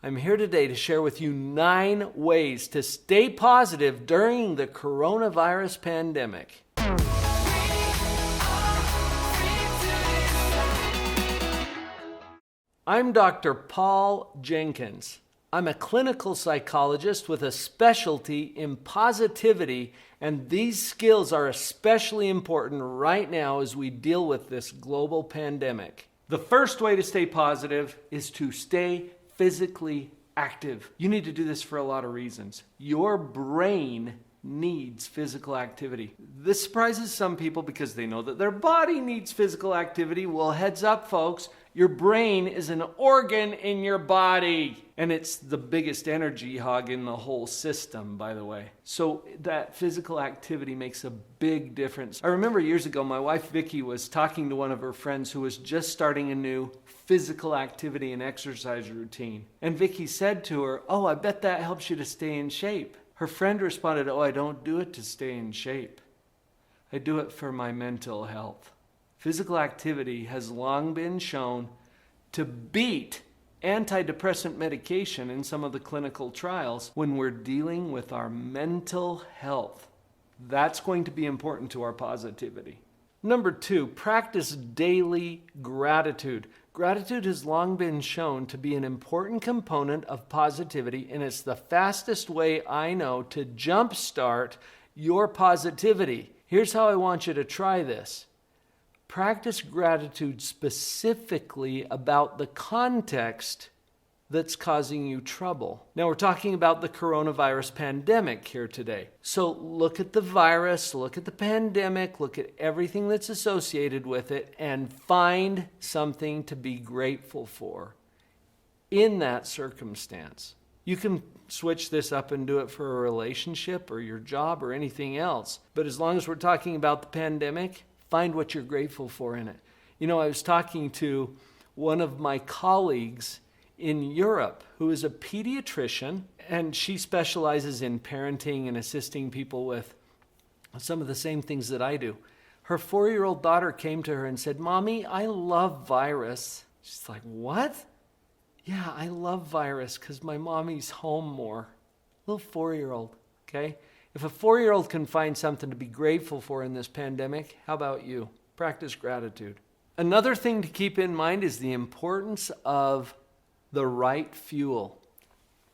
I'm here today to share with you 9 ways to stay positive during the coronavirus pandemic. I'm Dr. Paul Jenkins. I'm a clinical psychologist with a specialty in positivity, and these skills are especially important right now as we deal with this global pandemic. The first way to stay positive is to stay physically active. You need to do this for a lot of reasons. Your brain needs physical activity. This surprises some people because they know that their body needs physical activity. Well, heads up, folks. Your brain is an organ in your body, and it's the biggest energy hog in the whole system, by the way. So that physical activity makes a big difference. I remember years ago, my wife Vicky was talking to one of her friends who was just starting a new physical activity and exercise routine. And Vicky said to her, "Oh, I bet that helps you to stay in shape." Her friend responded, "Oh, I don't do it to stay in shape. I do it for my mental health." Physical activity has long been shown to beat antidepressant medication in some of the clinical trials when we're dealing with our mental health. That's going to be important to our positivity. Number 2, practice daily gratitude. Gratitude has long been shown to be an important component of positivity, and it's the fastest way I know to jumpstart your positivity. Here's how I want you to try this. Practice gratitude specifically about the context that's causing you trouble. Now, we're talking about the coronavirus pandemic here today. So look at the virus, look at the pandemic, look at everything that's associated with it, and find something to be grateful for in that circumstance. You can switch this up and do it for a relationship or your job or anything else. But as long as we're talking about the pandemic, find what you're grateful for in it. You know, I was talking to one of my colleagues in Europe who is a pediatrician, and she specializes in parenting and assisting people with some of the same things that I do. Her 4-year-old daughter came to her and said, "Mommy, I love virus." She's like, "What?" "Yeah, I love virus because my mommy's home more." Little 4-year-old, okay? If a 4-year-old can find something to be grateful for in this pandemic, how about you? Practice gratitude. Another thing to keep in mind is the importance of the right fuel.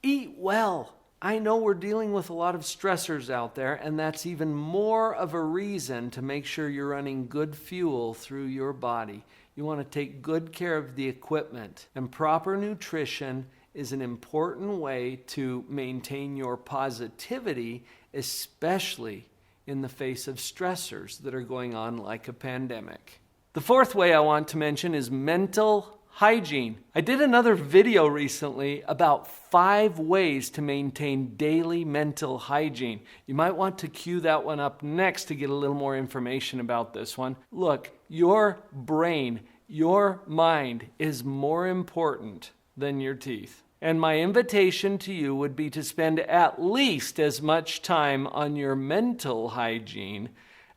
Eat well. I know we're dealing with a lot of stressors out there, and that's even more of a reason to make sure you're running good fuel through your body. You want to take good care of the equipment, and proper nutrition is an important way to maintain your positivity, especially in the face of stressors that are going on like a pandemic. The 4th way I want to mention is mental hygiene. I did another video recently about 5 ways to maintain daily mental hygiene. You might want to cue that one up next to get a little more information about this one. Look, your brain, your mind is more important than your teeth. And my invitation to you would be to spend at least as much time on your mental hygiene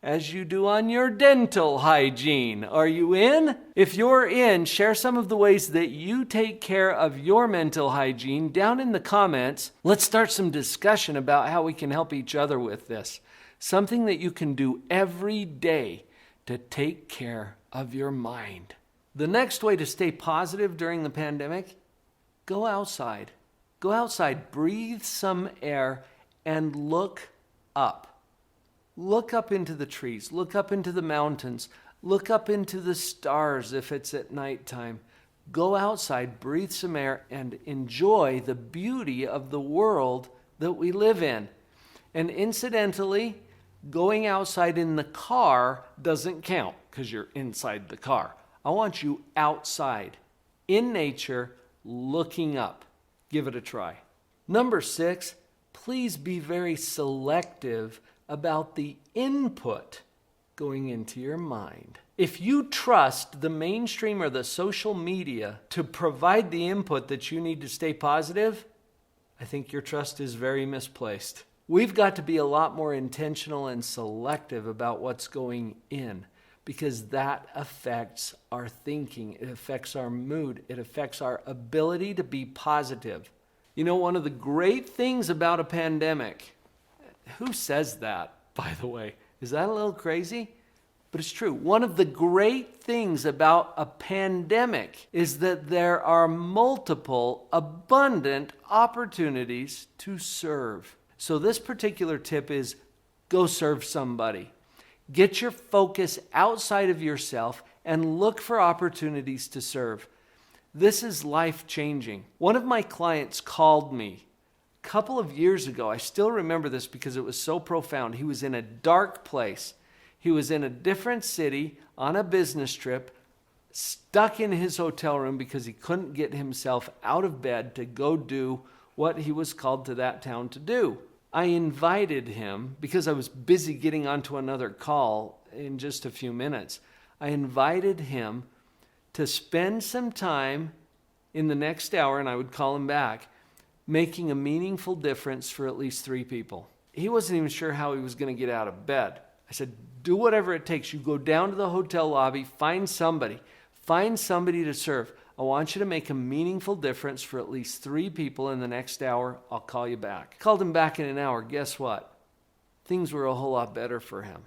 as you do on your dental hygiene. Are you in? If you're in, share some of the ways that you take care of your mental hygiene down in the comments. Let's start some discussion about how we can help each other with this. Something that you can do every day to take care of your mind. The next way to stay positive during the pandemic, go outside. Go outside, breathe some air, and look up. Look up into the trees, look up into the mountains, look up into the stars if it's at nighttime. Go outside, breathe some air, and enjoy the beauty of the world that we live in. And incidentally, going outside in the car doesn't count because you're inside the car. I want you outside, in nature, looking up. Give it a try. Number 6, please be very selective about the input going into your mind. If you trust the mainstream or the social media to provide the input that you need to stay positive, I think your trust is very misplaced. We've got to be a lot more intentional and selective about what's going in, because that affects our thinking, it affects our mood, it affects our ability to be positive. You know, one of the great things about a pandemic, who says that, by the way? Is that a little crazy? But it's true. One of the great things about a pandemic is that there are multiple, abundant opportunities to serve. So this particular tip is go serve somebody. Get your focus outside of yourself and look for opportunities to serve. This is life-changing. One of my clients called me a couple of years ago. I still remember this because it was so profound. He was in a dark place. He was in a different city on a business trip, stuck in his hotel room because he couldn't get himself out of bed to go do what he was called to that town to do. I invited him, because I was busy getting onto another call in just a few minutes, I invited him to spend some time in the next hour, and I would call him back, making a meaningful difference for at least 3 people. He wasn't even sure how he was going to get out of bed. I said, do whatever it takes. You go down to the hotel lobby, find somebody to serve. I want you to make a meaningful difference for at least 3 people in the next hour. I'll call you back. Called him back in an hour. Guess what? Things were a whole lot better for him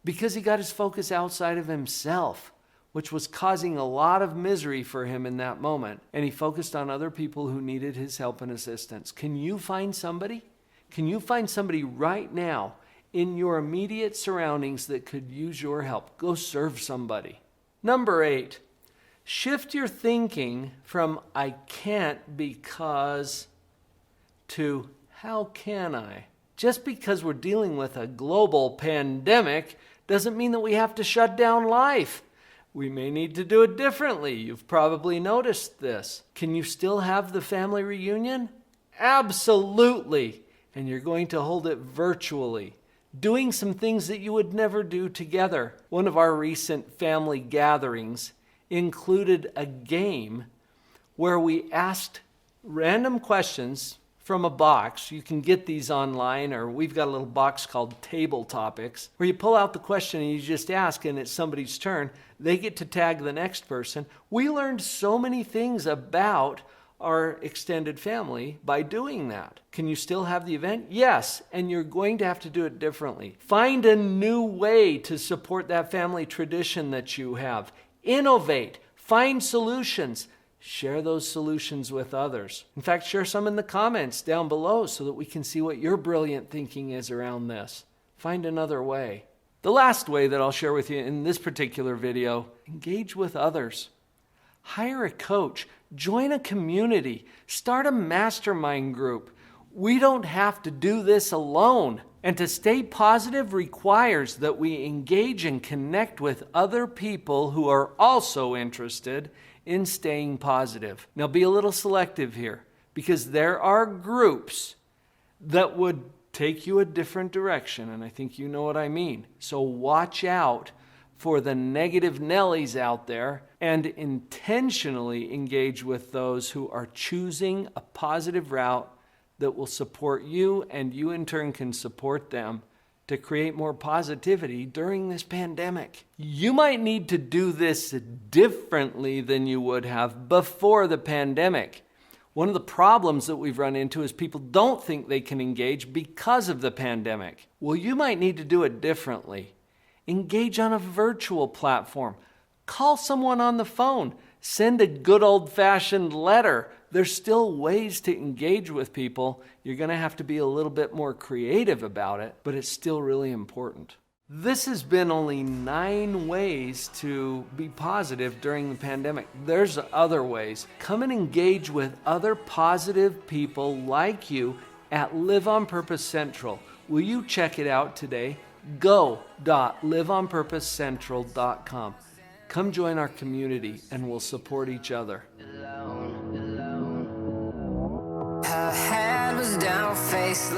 because he got his focus outside of himself, which was causing a lot of misery for him in that moment. And he focused on other people who needed his help and assistance. Can you find somebody? Can you find somebody right now in your immediate surroundings that could use your help? Go serve somebody. Number 8, shift your thinking from I can't because to how can I? Just because we're dealing with a global pandemic doesn't mean that we have to shut down life. We may need to do it differently. You've probably noticed this. Can you still have the family reunion? Absolutely. And you're going to hold it virtually, doing some things that you would never do together. One of our recent family gatherings included a game where we asked random questions from a box. You can get these online, or we've got a little box called Table Topics, where you pull out the question and you just ask, and it's somebody's turn. They get to tag the next person. We learned so many things about our extended family by doing that. Can you still have the event? Yes, and you're going to have to do it differently. Find a new way to support that family tradition that you have. Innovate. Find solutions. Share those solutions with others. In fact, share some in the comments down below so that we can see what your brilliant thinking is around this. Find another way. The last way that I'll share with you in this particular video, engage with others. Hire a coach. Join a community. Start a mastermind group. We don't have to do this alone. And to stay positive requires that we engage and connect with other people who are also interested in staying positive. Now be a little selective here, because there are groups that would take you a different direction, and I think you know what I mean. So watch out for the negative Nellies out there and intentionally engage with those who are choosing a positive route that will support you, and you in turn can support them to create more positivity during this pandemic. You might need to do this differently than you would have before the pandemic. One of the problems that we've run into is people don't think they can engage because of the pandemic. Well, you might need to do it differently. Engage on a virtual platform. Call someone on the phone. Send a good old-fashioned letter. There's still ways to engage with people. You're going to have to be a little bit more creative about it, but it's still really important. This has been only 9 ways to be positive during the pandemic. There's other ways. Come and engage with other positive people like you at Live on Purpose Central. Will you check it out today? go.liveonpurposecentral.com. Come join our community and we'll support each other. Her head was down, face